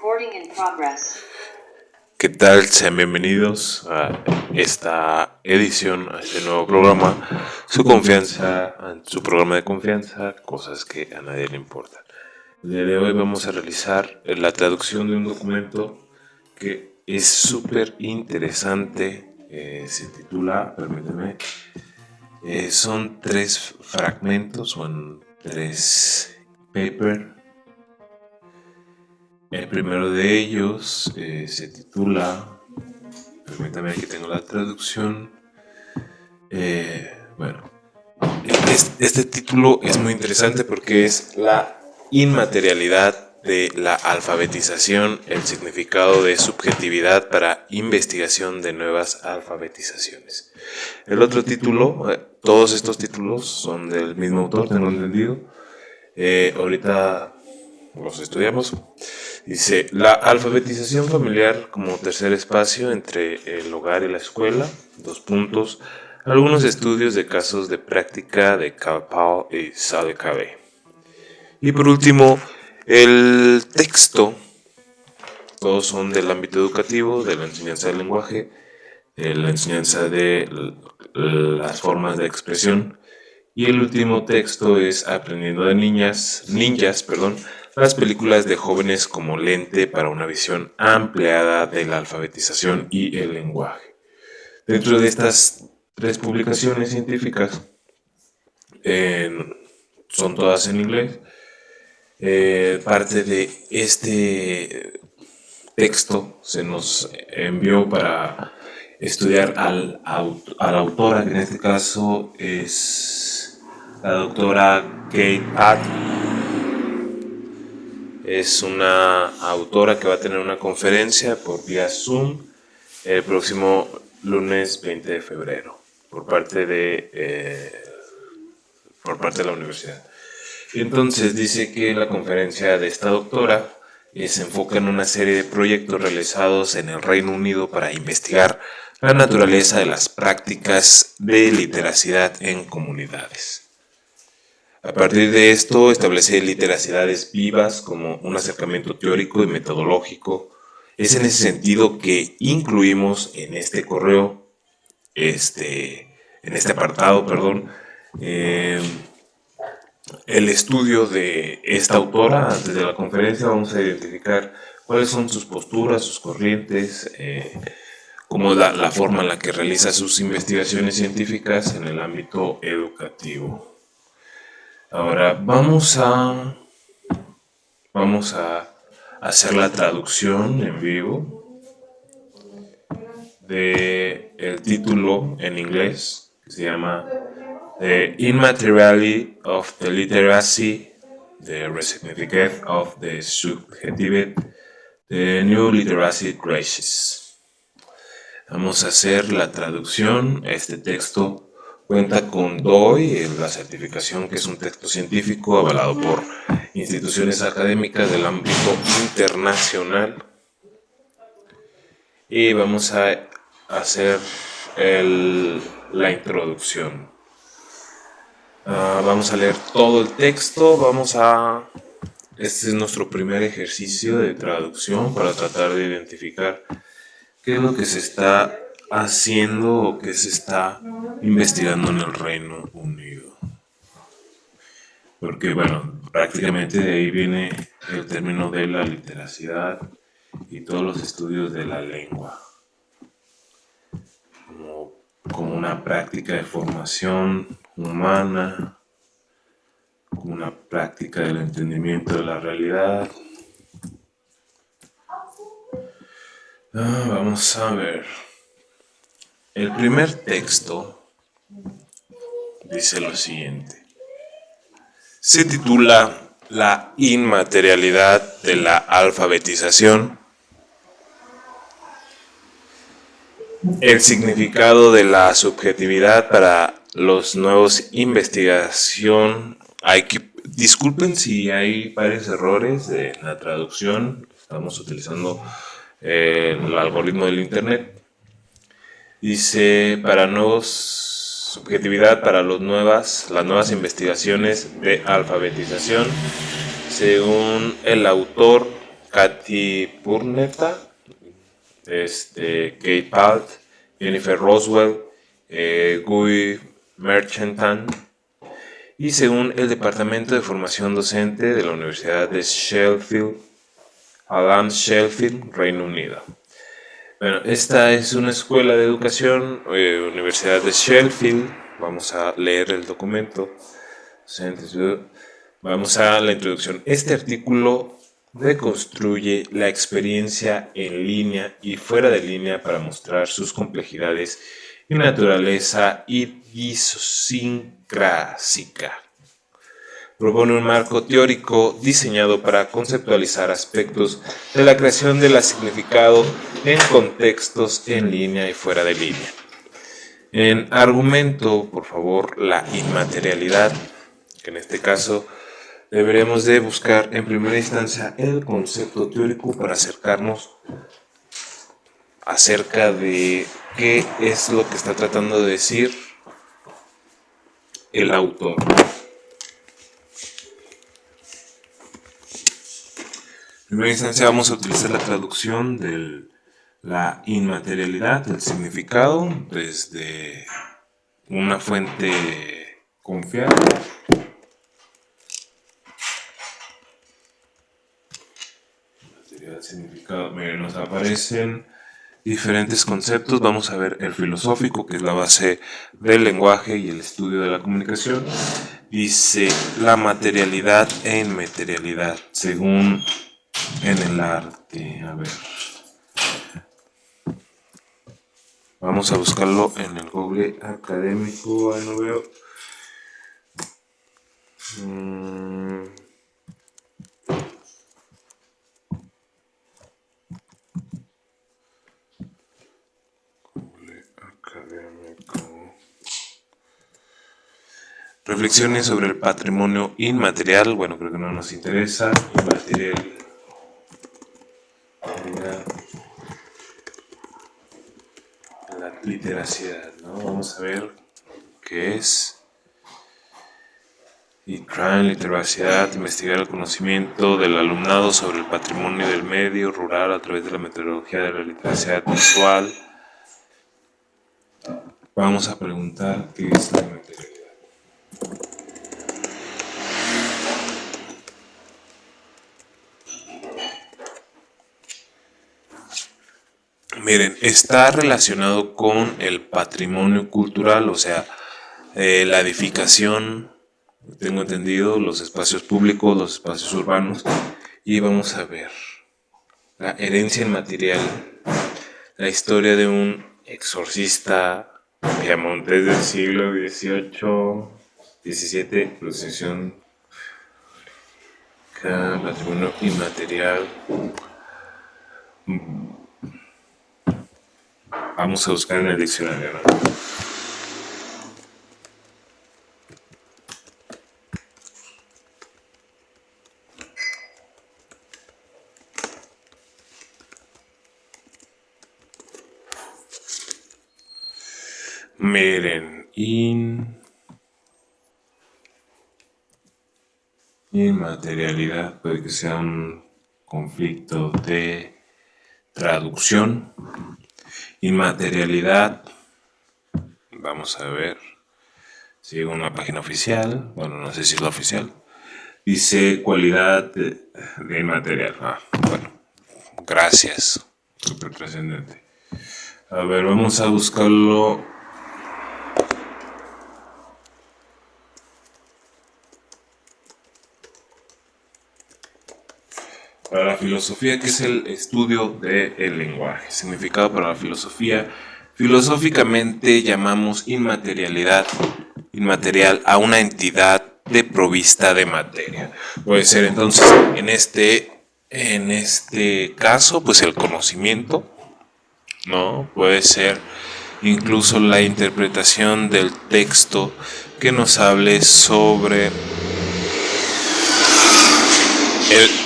Recording in progress. ¿Qué tal? Sean bienvenidos a esta edición, a este nuevo programa, su programa de confianza, cosas que a nadie le importan. El día de hoy vamos a realizar la traducción de un documento que es súper interesante, se titula, permíteme, son 3 fragmentos, son 3 papers. El primero de ellos se titula, permítame, aquí tengo la traducción. Este título es muy interesante porque es la inmaterialidad de la alfabetización, el significado de subjetividad para investigación de nuevas alfabetizaciones. El otro título, todos estos títulos son del mismo autor, tengo entendido. Ahorita los estudiamos. Dice: la alfabetización familiar como tercer espacio entre el hogar y la escuela. Algunos estudios de casos de práctica de Calpau y Saleh-Cabé. Y por último, el texto. Todos son del ámbito educativo, de la enseñanza del lenguaje, de la enseñanza de las formas de expresión. Y el último texto es Aprendiendo de ninjas, las películas de jóvenes como lente para una visión ampliada de la alfabetización y el lenguaje. Dentro de estas 3 publicaciones científicas, son todas en inglés, parte de este texto se nos envió para estudiar a la autora, que en este caso es la doctora Kate Patt. Es una autora que va a tener una conferencia por vía Zoom el próximo lunes 20 de febrero por parte de la universidad. Y entonces dice que la conferencia de esta doctora se enfoca en una serie de proyectos realizados en el Reino Unido para investigar la naturaleza de las prácticas de literacidad en comunidades. A partir de esto, establece literacidades vivas como un acercamiento teórico y metodológico. Es en ese sentido que incluimos en este correo, en este apartado, el estudio de esta autora. Antes de la conferencia vamos a identificar cuáles son sus posturas, sus corrientes, cómo es la forma en la que realiza sus investigaciones científicas en el ámbito educativo. Ahora vamos a hacer la traducción en vivo de el título en inglés, que se llama The Immateriality of the Literacy, The Resignificance of the Subjectivity, The New Literacy Crisis. Vamos a hacer la traducción. Este texto cuenta con DOI, la certificación, que es un texto científico avalado por instituciones académicas del ámbito internacional. Y vamos a hacer la introducción. Vamos a leer todo el texto. Este es nuestro primer ejercicio de traducción para tratar de identificar qué es lo que se está haciendo o qué se está investigando en el Reino Unido. Porque, prácticamente de ahí viene el término de la literacidad y todos los estudios de la lengua. Como una práctica de formación humana, como una práctica del entendimiento de la realidad. Vamos a ver. El primer texto dice lo siguiente. Se titula La inmaterialidad de la alfabetización, el significado de la subjetividad para los nuevos investigación. Disculpen si hay varios errores en la traducción. Estamos utilizando el algoritmo del internet. Dice: subjetividad para las nuevas investigaciones de alfabetización. Según el autor, Katy Purneta, Kate Palt, Jennifer Roswell, Guy Merchantan, y según el Departamento de Formación Docente de la Universidad de Sheffield, Alan Sheffield, Reino Unido. Bueno, esta es una escuela de educación, Universidad de Sheffield. Vamos a leer el documento. Vamos a la introducción. Este artículo reconstruye la experiencia en línea y fuera de línea para mostrar sus complejidades y naturaleza idiosincrásica. Propone un marco teórico diseñado para conceptualizar aspectos de la creación del significado en contextos en línea y fuera de línea. En argumento, por favor, la inmaterialidad, que en este caso deberemos de buscar en primera instancia el concepto teórico para acercarnos acerca de qué es lo que está tratando de decir el autor. En primera instancia vamos a utilizar la traducción de la inmaterialidad, del significado, desde una fuente confiable. Material, significado. Miren, nos aparecen diferentes conceptos. Vamos a ver el filosófico, que es la base del lenguaje y el estudio de la comunicación. Dice la materialidad e inmaterialidad, según en el arte. A ver, vamos a buscarlo en el Google académico. Ahí no veo. Google académico. Reflexiones sobre el patrimonio inmaterial. Bueno, creo que no nos interesa. Inmaterial. La literacidad, ¿no? Vamos a ver qué es. Y traen literacidad, investigar el conocimiento del alumnado sobre el patrimonio del medio rural a través de la metodología de la literacidad visual. Vamos a preguntar qué es la materialidad. Miren, está relacionado con el patrimonio cultural, o sea, la edificación, tengo entendido, los espacios públicos, los espacios urbanos, y vamos a ver la herencia inmaterial, la historia de un exorcista piamontés del siglo XVIII, XVII, procesión, patrimonio inmaterial. Vamos a buscar en el diccionario, ¿no? Miren, inmaterialidad puede que sea un conflicto de traducción. Inmaterialidad, vamos a ver, sigue una página oficial, bueno, no sé si es la oficial, dice cualidad de inmaterial. Bueno, gracias, súper trascendente. A ver, vamos a buscarlo. Para la filosofía, que es el estudio del lenguaje. Significado para la filosofía. Filosóficamente llamamos inmaterial a una entidad desprovista de materia. Puede ser entonces, en este caso, pues el conocimiento, ¿no? Puede ser incluso la interpretación del texto que nos hable sobre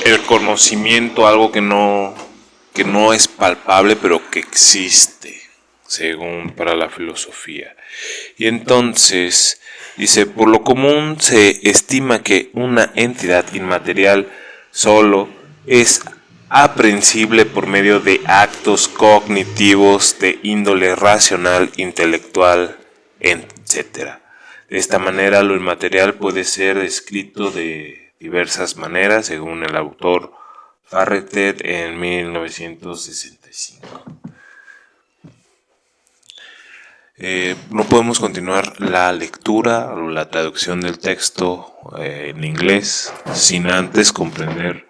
el conocimiento, algo que no es palpable, pero que existe, según para la filosofía. Y entonces, dice, por lo común se estima que una entidad inmaterial solo es aprehensible por medio de actos cognitivos de índole racional, intelectual, etc. De esta manera, lo inmaterial puede ser descrito de diversas maneras, según el autor Farreter en 1965. No podemos continuar la lectura o la traducción del texto en inglés sin antes comprender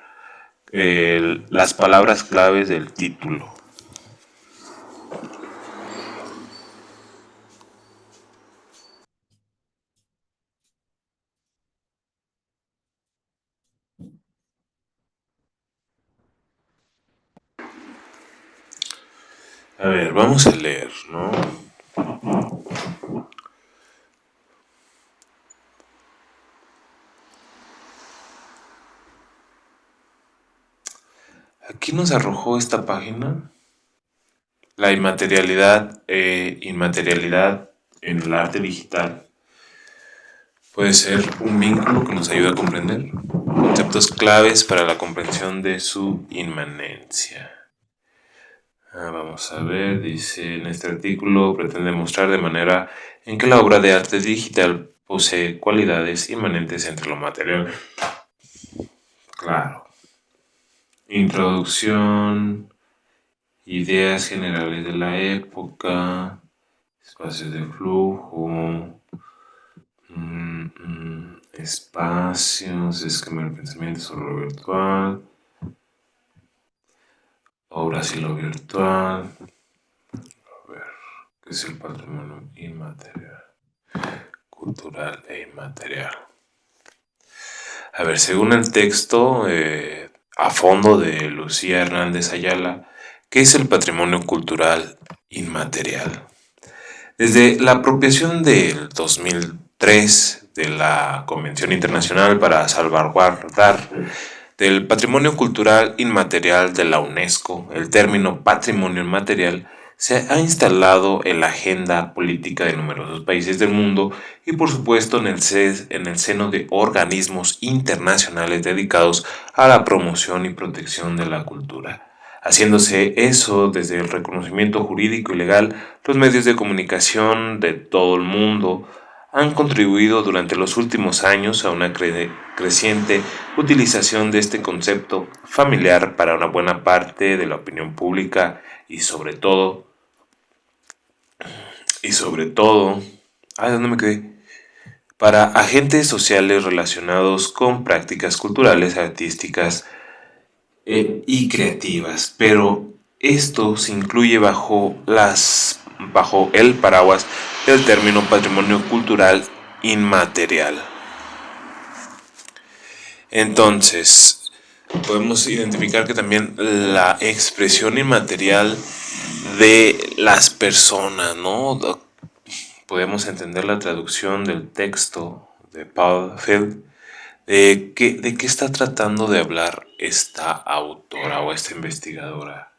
las palabras claves del título. A ver, vamos a leer, ¿no? Aquí nos arrojó esta página la inmaterialidad en el arte digital. Puede ser un vínculo que nos ayude a comprender conceptos claves para la comprensión de su inmanencia. Vamos a ver, dice en este artículo, pretende mostrar de manera en que la obra de arte digital posee cualidades inmanentes entre lo material. Claro. Introducción, ideas generales de la época, espacios de flujo, espacios, esquema del pensamiento sobre lo virtual, obras y lo virtual. A ver, ¿qué es el patrimonio inmaterial? Cultural e inmaterial. A ver, según el texto a fondo de Lucía Hernández Ayala, ¿qué es el patrimonio cultural inmaterial? Desde la apropiación del 2003 de la Convención Internacional para Salvaguardar del Patrimonio Cultural Inmaterial de la UNESCO, el término patrimonio inmaterial se ha instalado en la agenda política de numerosos países del mundo y por supuesto en el seno de organismos internacionales dedicados a la promoción y protección de la cultura. Haciéndose eso desde el reconocimiento jurídico y legal, los medios de comunicación de todo el mundo han contribuido durante los últimos años a una creciente utilización de este concepto familiar para una buena parte de la opinión pública y sobre todo, ¿dónde me quedé? Para agentes sociales relacionados con prácticas culturales, artísticas y creativas, pero esto se incluye bajo el paraguas del término patrimonio cultural inmaterial. Entonces, podemos identificar que también la expresión inmaterial de las personas, ¿no? Podemos entender la traducción del texto de Paul Feld. ¿De qué está tratando de hablar esta autora o esta investigadora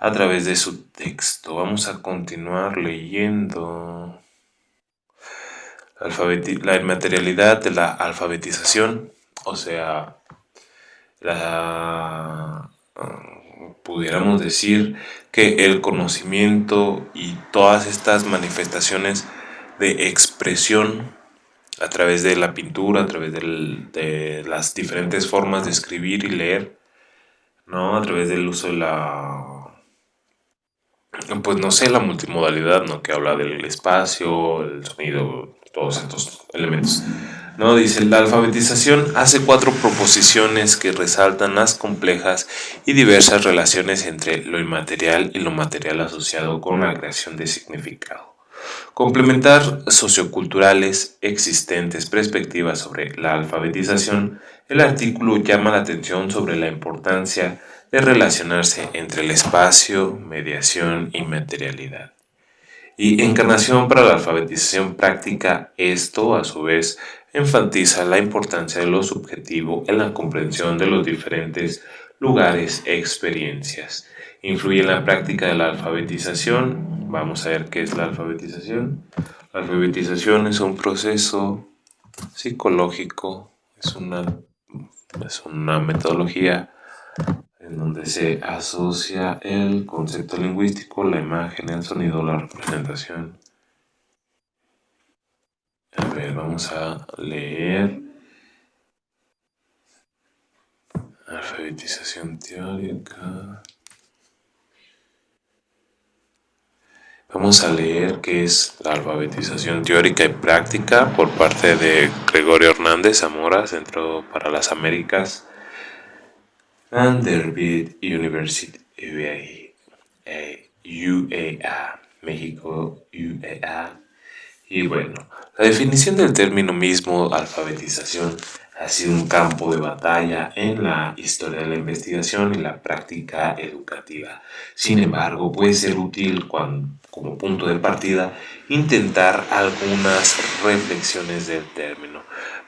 a través de su texto? Vamos a continuar leyendo. La inmaterialidad de la alfabetización, o sea, pudiéramos decir que el conocimiento y todas estas manifestaciones de expresión a través de la pintura, a través de las diferentes formas de escribir y leer, ¿no? A través del uso de pues no sé, la multimodalidad, ¿no? Que habla del espacio, el sonido, todos estos elementos. ¿No? Dice, la alfabetización hace 4 proposiciones que resaltan las complejas y diversas relaciones entre lo inmaterial y lo material asociado con la creación de significado. Complementar socioculturales existentes perspectivas sobre la alfabetización, el artículo llama la atención sobre la importancia de relacionarse entre el espacio, mediación y materialidad. Y encarnación para la alfabetización práctica, esto a su vez enfatiza la importancia de lo subjetivo en la comprensión de los diferentes lugares e experiencias. Influye en la práctica de la alfabetización. Vamos a ver qué es la alfabetización. La alfabetización es un proceso psicológico, es una metodología en donde se asocia el concepto lingüístico, la imagen, el sonido, la representación. A ver, vamos a leer alfabetización teórica. Vamos a leer qué es la alfabetización teórica y práctica por parte de Gregorio Hernández Zamora, Centro para las Américas, Vanderbilt University, UEA, México, UEA. Y bueno, la definición del término mismo, alfabetización, ha sido un campo de batalla en la historia de la investigación y la práctica educativa. Sin embargo, puede ser útil como punto de partida intentar algunas reflexiones del término.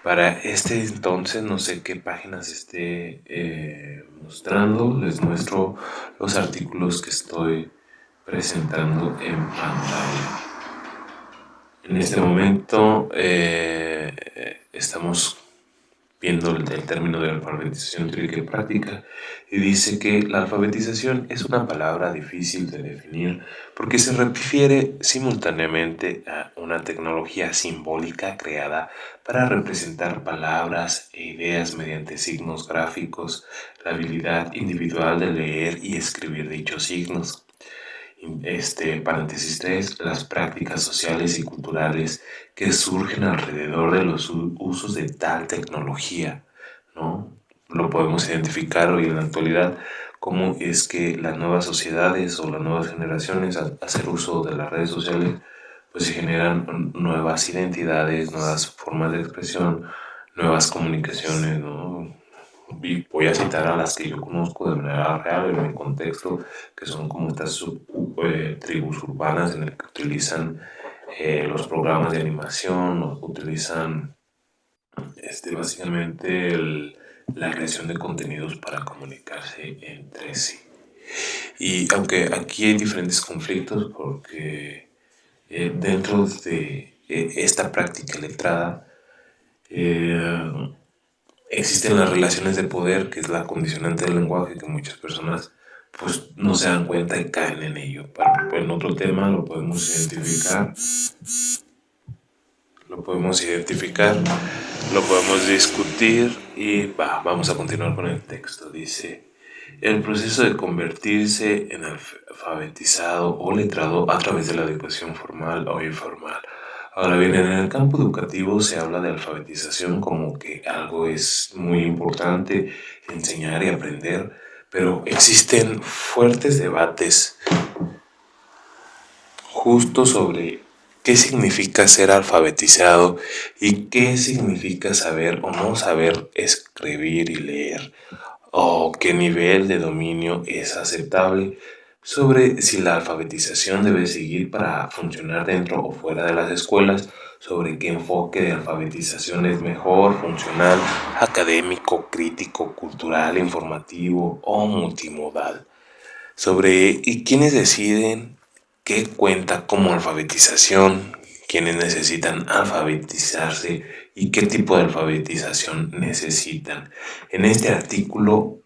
Para este entonces, no sé qué páginas esté mostrando, les muestro los artículos que estoy presentando en pantalla. En este momento estamos viendo el término de alfabetización teórica y práctica y dice que la alfabetización es una palabra difícil de definir porque se refiere simultáneamente a una tecnología simbólica creada para representar palabras e ideas mediante signos gráficos, la habilidad individual de leer y escribir dichos signos. Paréntesis 3, las prácticas sociales y culturales que surgen alrededor de los usos de tal tecnología, ¿no? Lo podemos identificar hoy en la actualidad cómo es que las nuevas sociedades o las nuevas generaciones al hacer uso de las redes sociales pues se generan nuevas identidades, nuevas formas de expresión, nuevas comunicaciones, ¿no? Y voy a citar a las que yo conozco de manera real en mi contexto, que son como estas tribus urbanas en las que utilizan los programas de animación, o utilizan básicamente la creación de contenidos para comunicarse entre sí. Y aunque aquí hay diferentes conflictos, porque dentro de esta práctica letrada, existen las relaciones de poder, que es la condicionante del lenguaje, que muchas personas pues no se dan cuenta y caen en ello. En otro tema lo podemos discutir y vamos a continuar con el texto. Dice, el proceso de convertirse en alfabetizado o letrado a través de la educación formal o informal. Ahora bien, en el campo educativo se habla de alfabetización como que algo es muy importante enseñar y aprender, pero existen fuertes debates justo sobre qué significa ser alfabetizado y qué significa saber o no saber escribir y leer, o qué nivel de dominio es aceptable, sobre si la alfabetización debe seguir para funcionar dentro o fuera de las escuelas, sobre qué enfoque de alfabetización es mejor, funcional, académico, crítico, cultural, informativo o multimodal, sobre y quiénes deciden qué cuenta como alfabetización, quiénes necesitan alfabetizarse y qué tipo de alfabetización necesitan. En este artículo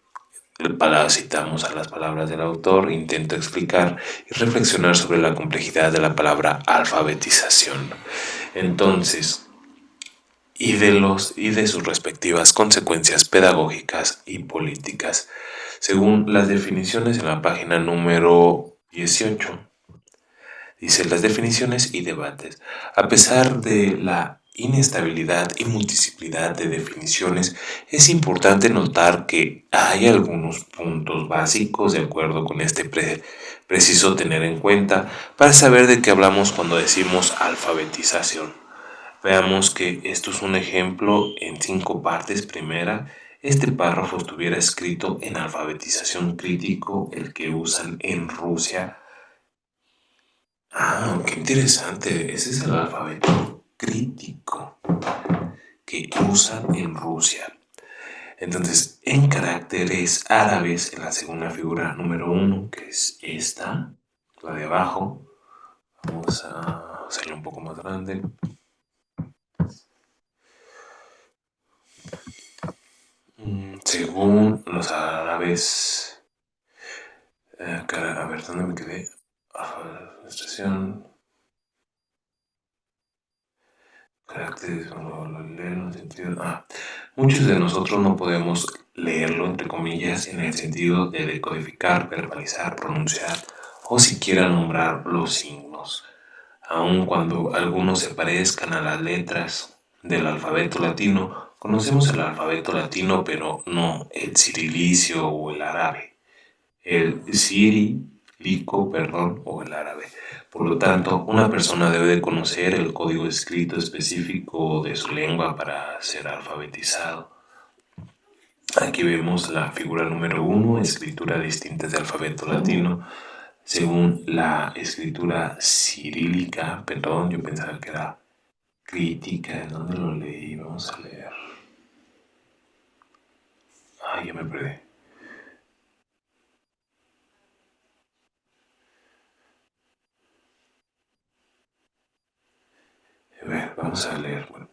citamos a las palabras del autor, intento explicar y reflexionar sobre la complejidad de la palabra alfabetización. Entonces, y de sus respectivas consecuencias pedagógicas y políticas, según las definiciones en la página número 18. Dice las definiciones y debates. A pesar de la inestabilidad y multiplicidad de definiciones, es importante notar que hay algunos puntos básicos de acuerdo con preciso tener en cuenta para saber de qué hablamos cuando decimos alfabetización. Veamos que esto es un ejemplo en 5 partes. Primera, este párrafo estuviera escrito en alfabetización crítico, el que usan en Rusia. Qué interesante. Ese es el alfabeto crítico que usan en Rusia. Entonces, en caracteres árabes, en la segunda figura número 1, que es esta, la de abajo, vamos a hacerlo un poco más grande. Según los árabes A ver, ¿dónde me quedé? Estación. Caracteres, leerlo en sentido. Muchos de nosotros no podemos leerlo, entre comillas, en el sentido de decodificar, verbalizar, pronunciar o siquiera nombrar los signos, aun cuando algunos se parezcan a las letras del alfabeto latino. Conocemos el alfabeto latino, pero no el cirilicio o el árabe. El cirílico, perdón, o el árabe. Por lo tanto, una persona debe de conocer el código escrito específico de su lengua para ser alfabetizado. Aquí vemos la figura número 1, escritura distinta del alfabeto latino. Según la escritura cirílica, perdón, yo pensaba que era crítica, ¿dónde lo leí? Vamos a leer. Ya me perdí. A ver, vamos a leer. Bueno,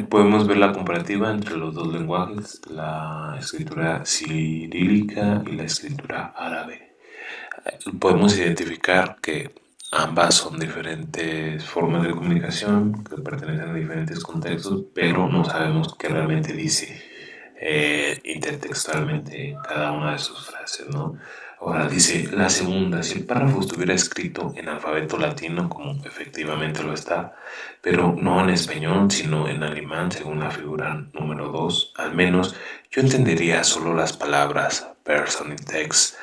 podemos ver la comparativa entre los dos lenguajes, la escritura cirílica y la escritura árabe. Podemos identificar que ambas son diferentes formas de comunicación que pertenecen a diferentes contextos, pero no sabemos qué realmente dice intertextualmente cada una de sus frases, ¿no? Ahora dice la segunda, si el párrafo estuviera escrito en alfabeto latino, como efectivamente lo está, pero no en español, sino en alemán, según la figura número 2, al menos yo entendería solo las palabras person y text,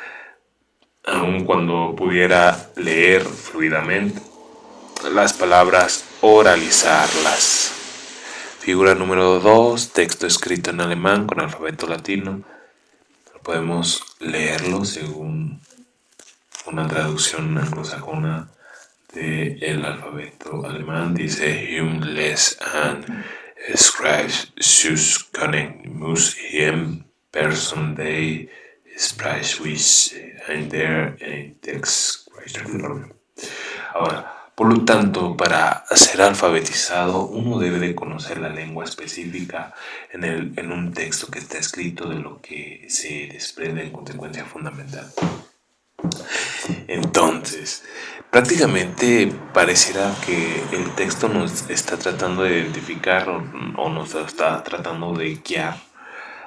aun cuando pudiera leer fluidamente las palabras, oralizarlas. Figura número 2, texto escrito en alemán con alfabeto latino. Podemos leerlo según una traducción anglosajona del alfabeto alemán. Dice: les an schreibt sus können muss him person they Sprachwich and their text. Ahora, por lo tanto, para ser alfabetizado, uno debe de conocer la lengua específica en un texto que está escrito, de lo que se desprende en consecuencia fundamental. Entonces, prácticamente pareciera que el texto nos está tratando de identificar o nos está tratando de guiar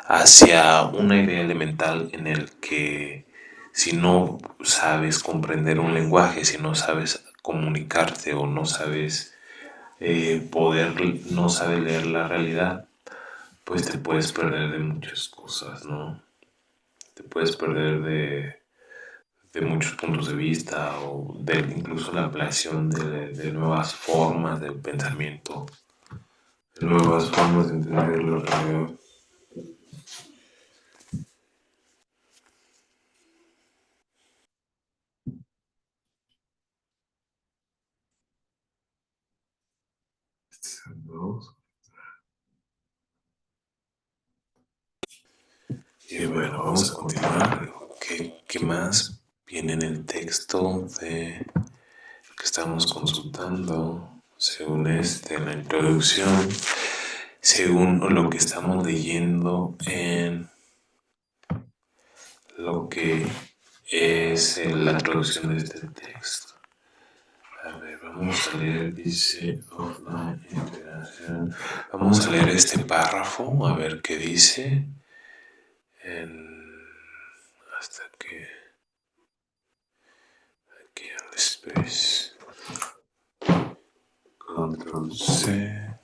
hacia una idea elemental en el que si no sabes comprender un lenguaje, si no sabes comunicarte o no sabes no sabes leer la realidad, pues te puedes perder de muchas cosas, ¿no? Te puedes perder de muchos puntos de vista o de incluso la ampliación de nuevas formas de pensamiento, de nuevas formas de entender la realidad. Y bueno, vamos a continuar. ¿Qué más viene en el texto que estamos consultando? Según en la introducción, según lo que estamos leyendo en lo que es la traducción de este texto. A ver, vamos a leer, dice offline integración. Vamos a leer este párrafo, a ver qué dice. Hasta que aquí al space. Control C.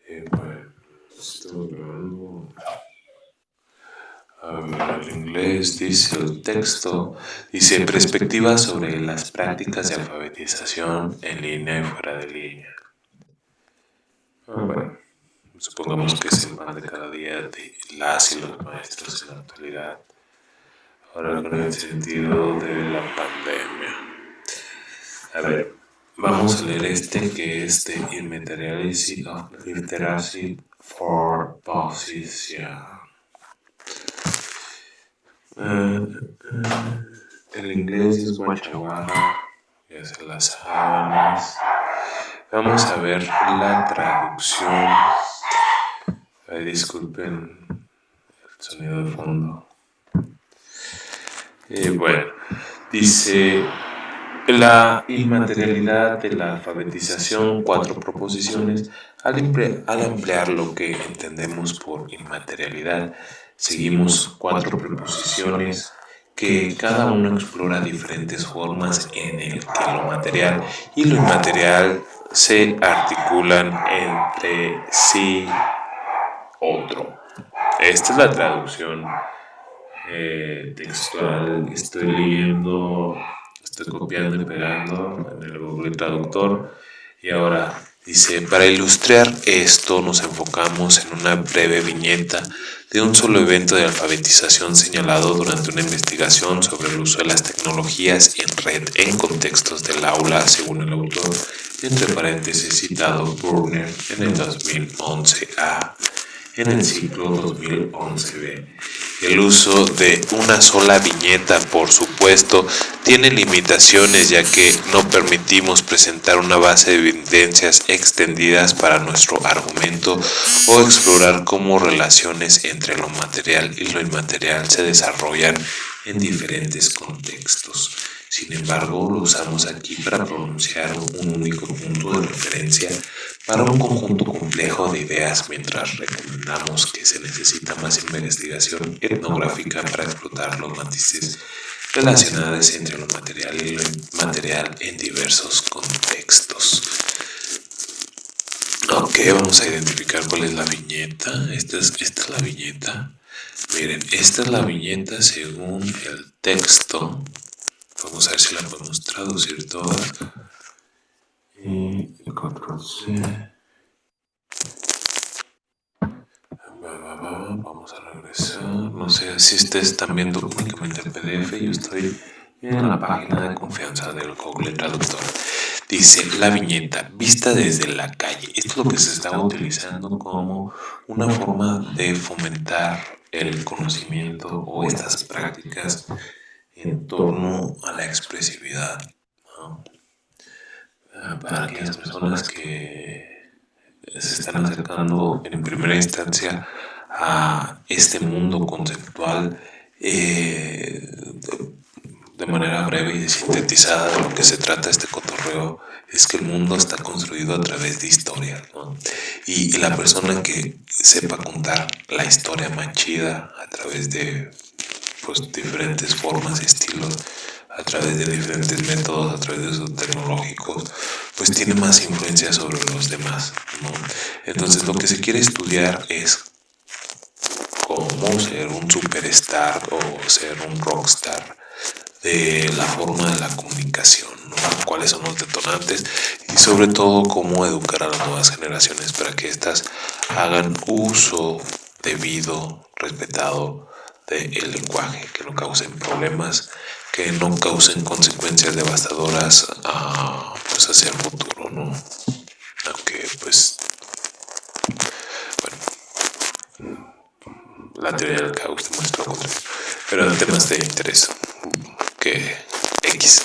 Y bueno, estoy grabando. A ver, el inglés dice el texto, dice perspectivas sobre las prácticas de alfabetización en línea y fuera de línea. Bueno, supongamos que es el pan de cada día de las y los maestros en la actualidad, ahora con el sentido de la pandemia. A ver, vamos a leer este que es de Immateriality of Literacy for Position. El inglés es guachaguara, es las sábanas. Vamos a ver la traducción Ay, disculpen el sonido de fondo. Bueno, dice la inmaterialidad de la alfabetización, cuatro proposiciones. Al emplear lo que entendemos por inmaterialidad, seguimos cuatro proposiciones que cada uno explora diferentes formas en el que lo material y lo inmaterial se articulan entre sí otro. Esta es la traducción textual. Estoy leyendo, estoy copiando y pegando en el Google Traductor. Y ahora dice, para ilustrar esto nos enfocamos en una breve viñeta de un solo evento de alfabetización señalado durante una investigación sobre el uso de las tecnologías en red en contextos del aula, según el autor, entre paréntesis citado Burner en el 2011A. En el ciclo 2011B. El uso de una sola viñeta, por supuesto, tiene limitaciones ya que no permitimos presentar una base de evidencias extendidas para nuestro argumento o explorar cómo relaciones entre lo material y lo inmaterial se desarrollan en diferentes contextos. Sin embargo, lo usamos aquí para pronunciar un único punto de referencia para un conjunto complejo de ideas, mientras recomendamos que se necesita más investigación etnográfica para explotar los matices relacionados entre lo material y lo inmaterial en diversos contextos. Ok, vamos a identificar cuál es la viñeta. Esta es la viñeta. Miren, esta es la viñeta según el texto. Vamos a ver si la podemos traducir toda. Y control C. Vamos a regresar. No sé si ustedes están viendo únicamente el PDF. Yo estoy en la página de confianza del Google Traductor. Dice la viñeta vista desde la calle. Esto es lo que se está utilizando como una forma de fomentar el conocimiento o estas prácticas en torno a la expresividad, ¿no? Para aquellas personas que se están acercando en primera instancia a este mundo conceptual, de manera breve y sintetizada, de lo que se trata este cotorreo es que el mundo está construido a través de historia, ¿no? Y la persona que sepa contar la historia más chida a través de pues diferentes formas y estilos, a través de diferentes métodos, a través de esos tecnológicos, pues tiene más influencia sobre los demás, ¿no? Entonces lo que se quiere estudiar es cómo ser un superstar o ser un rockstar de la forma de la comunicación, ¿no? Cuáles son los detonantes y sobre todo cómo educar a las nuevas generaciones para que éstas hagan uso debido, respetado del lenguaje, que no causen problemas, que no causen consecuencias devastadoras pues hacia el futuro, ¿no? Aunque pues bueno, la teoría del caos demuestra lo contrario, pero en temas de interés que X.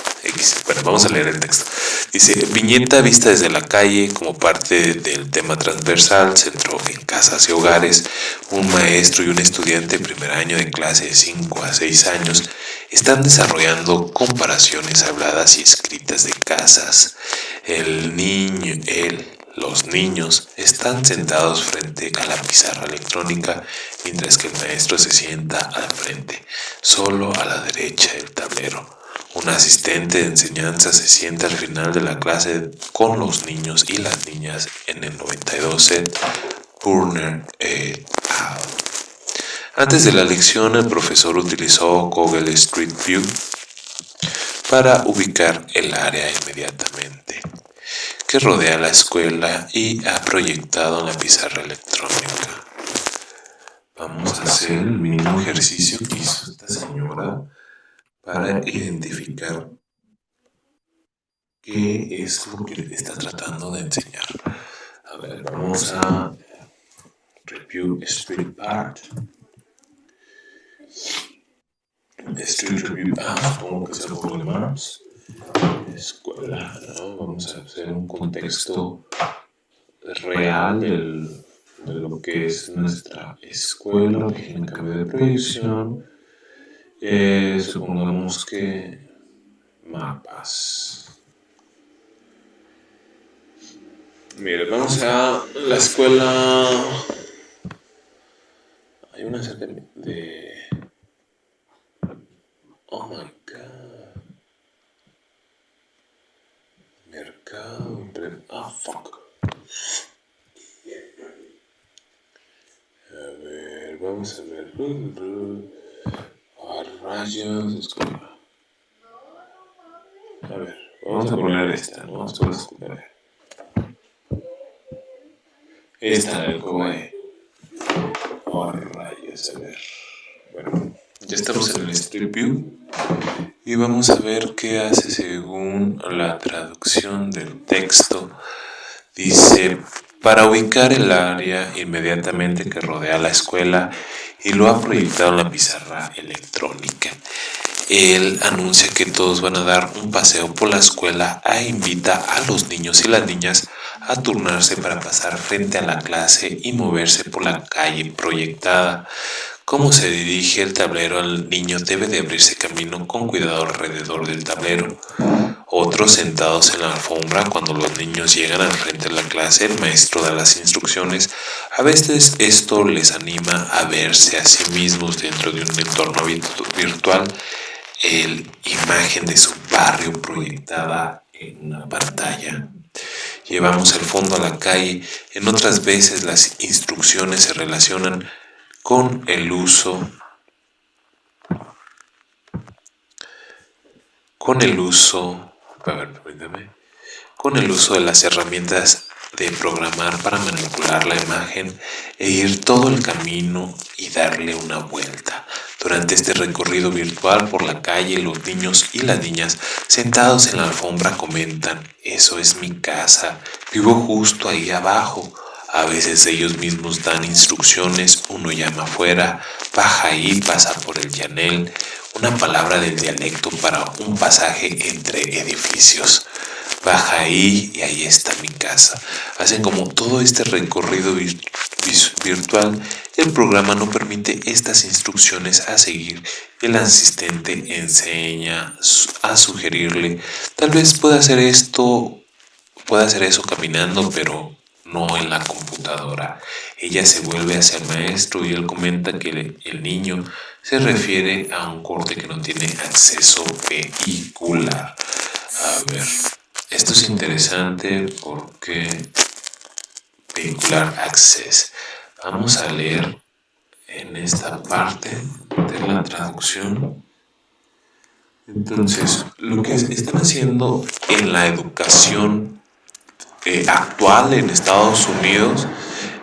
Bueno, vamos a leer el texto. Dice, viñeta vista desde la calle como parte del tema transversal, centro en casas y hogares. Un maestro y un estudiante de primer año de clase de 5 a 6 años están desarrollando comparaciones habladas y escritas de casas. Los niños están sentados frente a la pizarra electrónica, mientras que el maestro se sienta al frente, solo a la derecha del tablero. Un asistente de enseñanza se sienta al final de la clase con los niños y las niñas en el 92 set Burner et al. Antes de la lección, el profesor utilizó Google Street View para ubicar el área inmediatamente que rodea la escuela y ha proyectado en la pizarra electrónica. Vamos a hacer el mismo ejercicio que hizo esta señora para identificar qué es lo que está tratando de enseñar. A ver, vamos a Review Street Art. Street Review, supongo que sea Google Maps. Escuela, ¿no? Vamos a hacer un contexto real del de lo que es nuestra escuela. Página cambio de proyección. Supongamos que mapas. Mire, vamos a la escuela. Hay una cerca de... Oh my god. Mercado. Ah, fuck. A ver, vamos a ver. Rayos, escuela. A ver, vamos a poner esta, ¿no? Solo escuela. Esta, el Kuwait. Oh, rayos, a ver. Bueno, ya estamos en el Street View y vamos a ver qué hace según la traducción del texto. Dice, para ubicar el área inmediatamente que rodea la escuela, y lo ha proyectado en la pizarra electrónica. Él anuncia que todos van a dar un paseo por la escuela e invita a los niños y las niñas a turnarse para pasar frente a la clase y moverse por la calle proyectada. Cómo se dirige el tablero al niño debe de abrirse camino con cuidado alrededor del tablero. Otros sentados en la alfombra. Cuando los niños llegan al frente de la clase, el maestro da las instrucciones. A veces esto les anima a verse a sí mismos dentro de un entorno virtual, el imagen de su barrio proyectada en una pantalla. Llevamos el fondo a la calle. En otras veces las instrucciones se relacionan con el uso de las herramientas de programar para manipular la imagen e ir todo el camino y darle una vuelta. Durante este recorrido virtual por la calle, los niños y las niñas sentados en la alfombra comentan: eso es mi casa, vivo justo ahí abajo. A veces ellos mismos dan instrucciones. Uno llama afuera, baja ahí, pasa por el llanel, una palabra del dialecto para un pasaje entre edificios. Baja ahí y ahí está mi casa. Hacen como todo este recorrido virtual. El programa no permite estas instrucciones a seguir. El asistente enseña a sugerirle: tal vez pueda hacer eso caminando, pero no en la computadora. Ella se vuelve hacia el maestro y él comenta que el niño se refiere a un corte que no tiene acceso vehicular. A ver, esto es interesante porque vehicular access. Vamos a leer en esta parte de la traducción. Entonces, lo que están haciendo en la educación actual en Estados Unidos,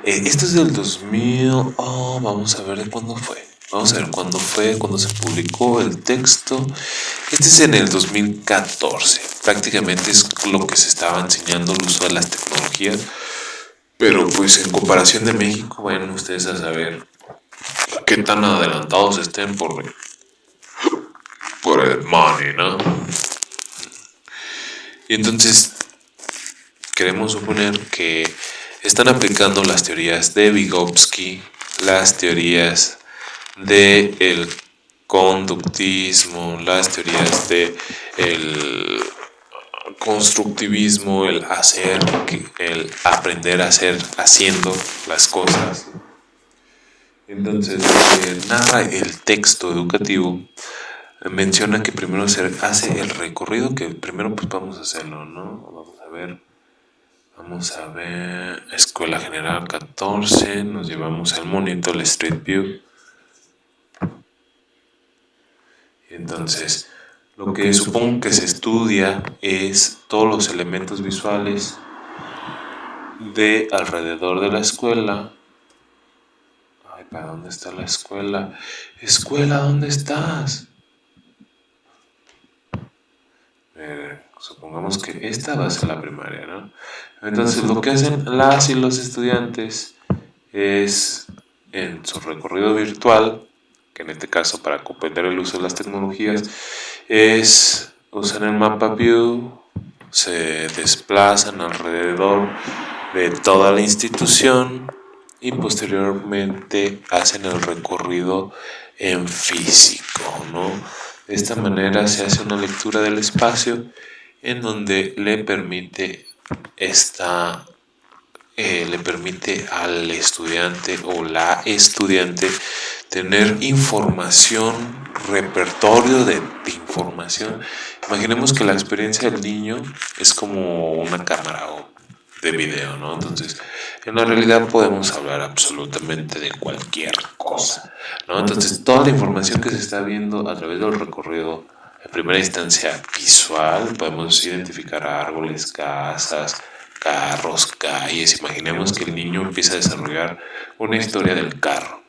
esto es del 2000. Vamos a ver de cuándo fue. Vamos a ver cuándo fue, cuando se publicó el texto. Este es en el 2014. Prácticamente es lo que se estaba enseñando, el uso de las tecnologías. Pero pues en comparación de México, bueno, ustedes a saber qué tan adelantados estén por el money, ¿no? Y entonces queremos suponer que están aplicando las teorías de Vygotsky, las teorías del conductismo, las teorías del constructivismo, el aprender a hacer haciendo las cosas. Entonces, narra el texto educativo. Menciona que primero se hace el recorrido, que primero pues vamos a hacerlo, ¿no? Vamos a ver, Escuela General 14, nos llevamos al monitor, el Street View. Entonces, lo que supongo que se estudia es todos los elementos visuales de alrededor de la escuela. Ay, ¿para dónde está la escuela? Escuela, ¿dónde estás? Supongamos que esta va a ser la primaria, ¿no? Entonces lo que hacen las y los estudiantes es, en su recorrido virtual, que en este caso para comprender el uso de las tecnologías, es usan el mapa view, se desplazan alrededor de toda la institución y posteriormente hacen el recorrido en físico, ¿no? De esta manera se hace una lectura del espacio en donde esta, le permite al estudiante o la estudiante tener información, repertorio de información. Imaginemos que la experiencia del niño es como una cámara o de video, ¿no? Entonces, en la realidad podemos hablar absolutamente de cualquier cosa, ¿no? Entonces, toda la información que se está viendo a través del recorrido, en primera instancia visual, podemos identificar árboles, casas, carros, calles. Imaginemos que el niño empieza a desarrollar una historia del carro,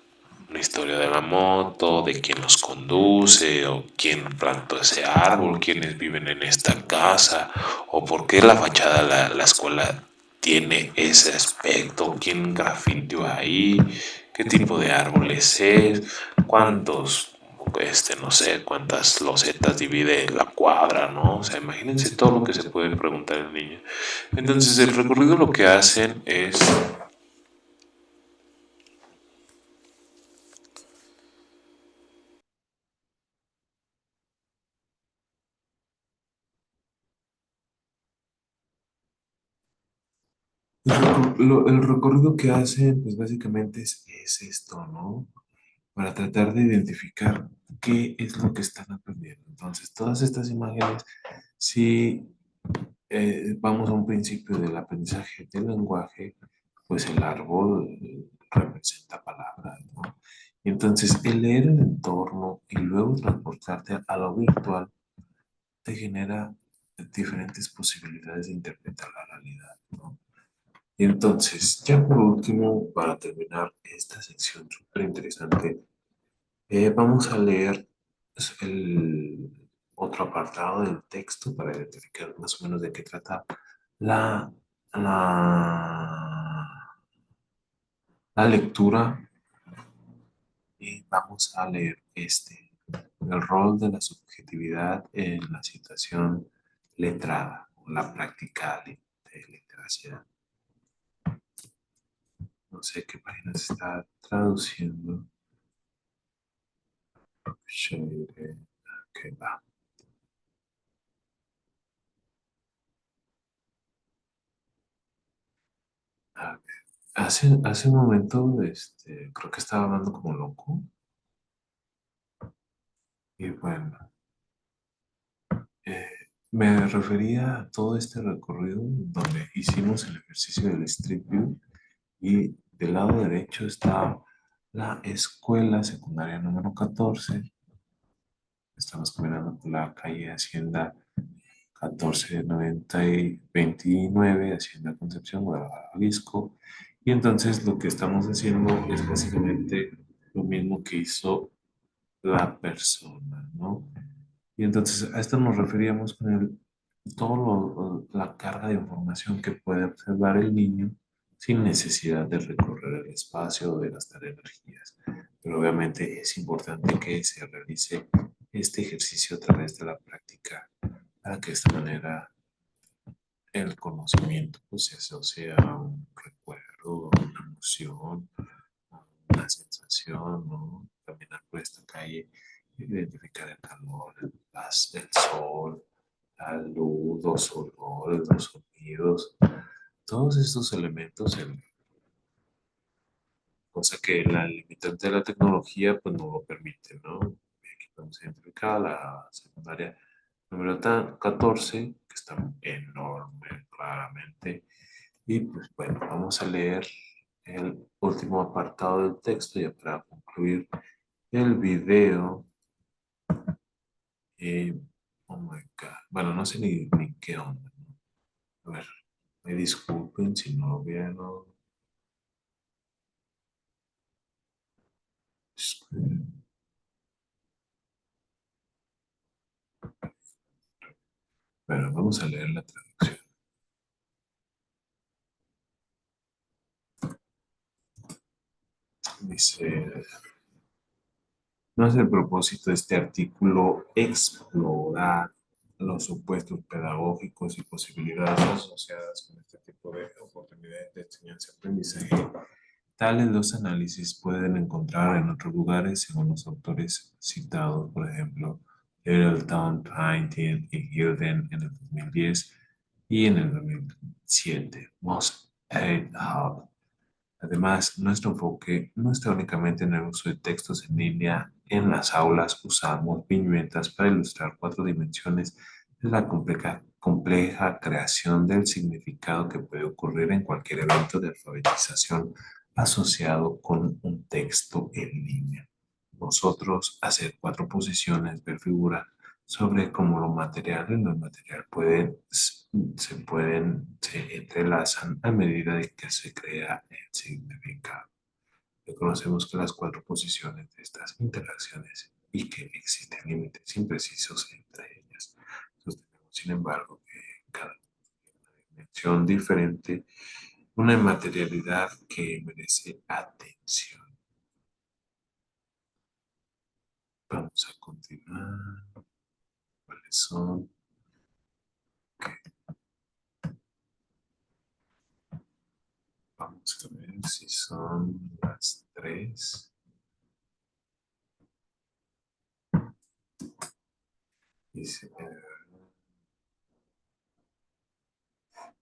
una historia de la moto, de quién los conduce, o quién plantó ese árbol, quiénes viven en esta casa, o por qué la fachada de la escuela tiene ese aspecto, quién grafiteó ahí, qué tipo de árboles es, cuántos, no sé, cuántas losetas divide la cuadra, ¿no? O sea, imagínense todo lo que se puede preguntar el niño. Entonces, el recorrido lo que hacen es el recorrido que hacen, pues básicamente es esto, ¿no? Para tratar de identificar qué es lo que están aprendiendo. Entonces, todas estas imágenes, si vamos a un principio del aprendizaje del lenguaje, pues el árbol representa palabras, ¿no? Y entonces, el leer el entorno y luego transportarte a lo virtual te genera diferentes posibilidades de interpretar la realidad, ¿no? Y entonces, ya por último, para terminar esta sección súper interesante, vamos a leer el otro apartado del texto para identificar más o menos de qué trata la, la, la lectura y vamos a leer el rol de la subjetividad en la situación letrada o la práctica de literacia. No sé qué página se está traduciendo. Shade, ok, va. A ver, hace un momento, creo que estaba hablando como loco. Y bueno, eh, me refería a todo este recorrido donde hicimos el ejercicio del Street View y del lado derecho está la escuela secundaria número 14. Estamos caminando por la calle Hacienda 1490 y 29, Hacienda Concepción, Guadalajara, Jalisco. Y entonces lo que estamos haciendo es básicamente lo mismo que hizo la persona, ¿no? Y entonces a esto nos referíamos con la carga de información que puede observar el niño sin necesidad de recorrer el espacio o de gastar energías. Pero obviamente es importante que se realice este ejercicio a través de la práctica para que de esta manera el conocimiento pues, se asocie a un recuerdo, a una emoción, a una sensación, ¿no? Caminar por esta calle, identificar el calor, el sol, la luz, los olores, los sonidos, todos estos elementos, cosa que la limitante de la tecnología pues no lo permite, ¿no? Aquí podemos identificar la secundaria número 14, que está enorme, claramente. Y pues bueno, vamos a leer el último apartado del texto ya para concluir el video. Eh, oh my God. Bueno, no sé ni qué onda, ¿no? A ver, me disculpen si no lo vieron. Bueno, vamos a leer la traducción. Dice, no es el propósito de este artículo explorar los supuestos pedagógicos y posibilidades asociadas con este tipo de oportunidades de enseñanza y aprendizaje, Tales dos análisis pueden encontrar en otros lugares según los autores citados, por ejemplo, Littleton, Painting y Gilden en el 2010 y en el 2007, Moss et al. Además, nuestro enfoque no está únicamente en el uso de textos en línea. En las aulas usamos viñetas para ilustrar cuatro dimensiones de la compleja creación del significado que puede ocurrir en cualquier evento de alfabetización asociado con un texto en línea. Nosotros hacer cuatro posiciones, ver figura sobre cómo lo material y lo inmaterial se entrelazan a medida de que se crea el significado. Reconocemos que las cuatro posiciones de estas interacciones y que existen límites imprecisos entre ellas. Sostenemos, sin embargo, que cada dimensión diferente, una materialidad que merece atención. Vamos a continuar. ¿Cuáles son? Vamos a ver si son las tres. Dice,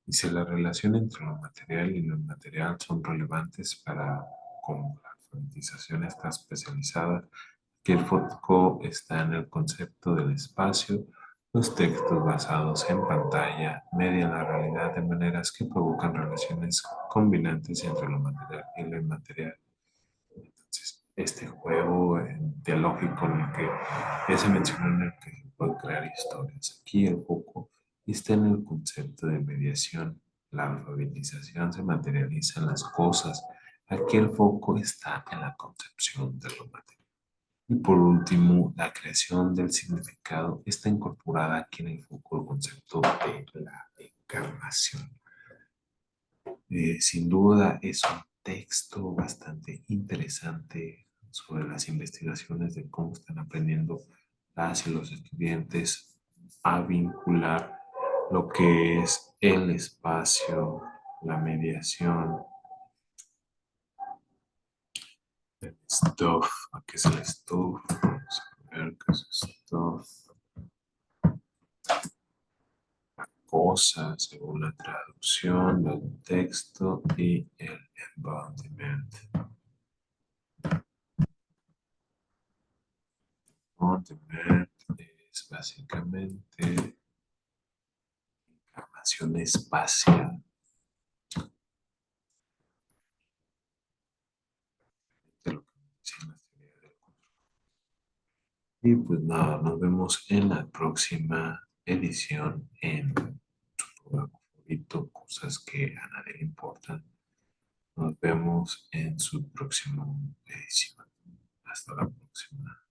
dice, la relación entre lo material y lo inmaterial son relevantes para como la alfabetización está especializada, que el foco está en el concepto del espacio, los textos basados en pantalla median la realidad de maneras que provocan relaciones combinantes entre lo material y lo inmaterial. Entonces, este juego dialógico en el que ya se mencionó en el que se puede crear historias. Aquí el foco está en el concepto de mediación. La alfabetización se materializa en las cosas. Aquí el foco está en la concepción de lo material. Y por último, la creación del significado está incorporada aquí en el foco del concepto de la encarnación. Sin duda es un texto bastante interesante sobre las investigaciones de cómo están aprendiendo las y los estudiantes a vincular lo que es el espacio, la mediación, el stuff. ¿Qué es el stuff? Vamos a ver qué es stuff. Cosa, según la traducción del texto y el embodiment. Embodiment es básicamente información espacial. De lo que dicen las teorías del control. Y pues nada, nos vemos en la próxima edición en su programa favorito, cosas que a nadie le importan. Nos vemos en su próxima edición. Hasta la próxima.